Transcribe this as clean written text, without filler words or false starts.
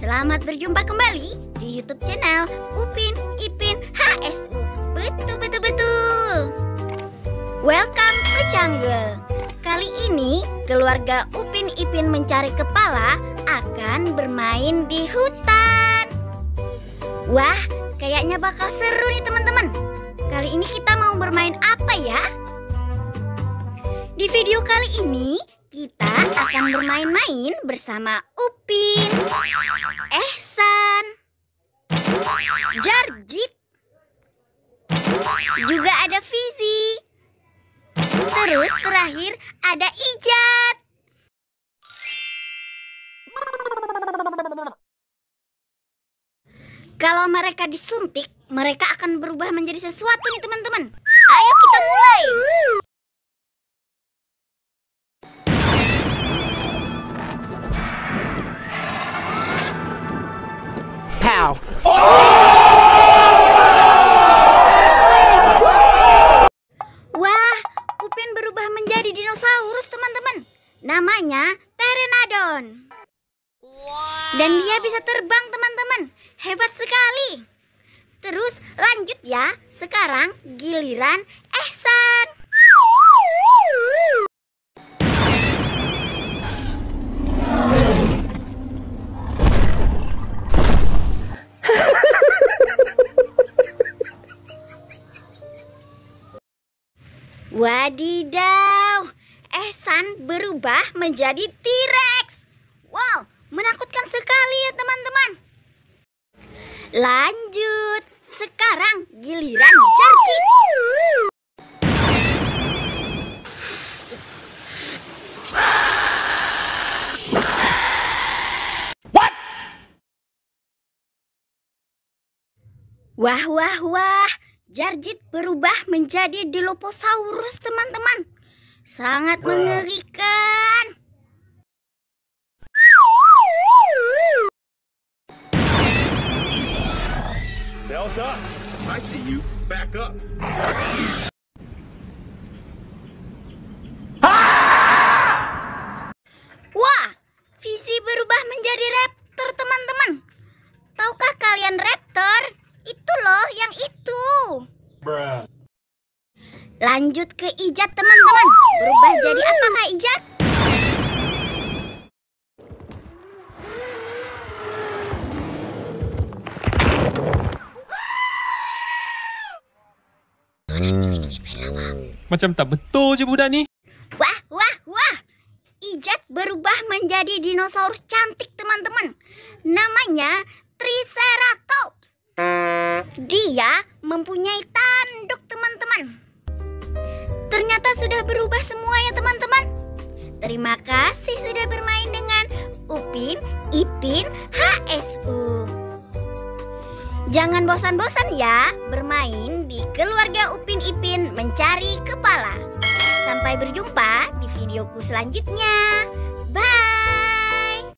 Selamat berjumpa kembali di YouTube channel Upin Ipin HSU. Betul. Welcome to jungle. Kali ini keluarga Upin Ipin mencari kepala akan bermain di hutan. Wah, kayaknya bakal seru nih teman-teman. Kali ini kita mau bermain apa ya? Di video kali ini kita akan bermain-main bersama Upin, Ehsan, Jarjit, juga ada Fizi. Terus terakhir ada Ijat. Kalau mereka disuntik, mereka akan berubah menjadi sesuatu nih teman-teman. Ayo kita mulai. Pow. Wah, Upin berubah menjadi dinosaurus teman-teman. Namanya Pteranodon. Dan dia bisa terbang teman-teman. Hebat sekali. Terus lanjut ya. Sekarang giliran Ehsan. Wadidaw, Ehsan berubah menjadi T-Rex. Wow, menakutkan sekali ya teman-teman. Lanjut, sekarang giliran Jarjit. What? Wah. Jarjit berubah menjadi Dilophosaurus teman-teman. Sangat mengerikan. Delta, I see you. Back up. Wah, Fizi berubah menjadi raptor teman-teman. Tahukah kalian raptor? Itu loh yang itu. Bruh. Lanjut ke Ijat teman-teman. Berubah jadi apakah Ijat? Macam tak betul je budak ni. Wah. Ijat berubah menjadi dinosaurus cantik teman-teman. Namanya Triceratops. Dia mempunyai tanduk teman-teman. Ternyata sudah berubah semua ya teman-teman. Terima kasih sudah bermain dengan Upin Ipin HSU. Jangan bosan-bosan ya bermain di keluarga Upin Ipin mencari kepala. Sampai berjumpa di videoku selanjutnya. Bye.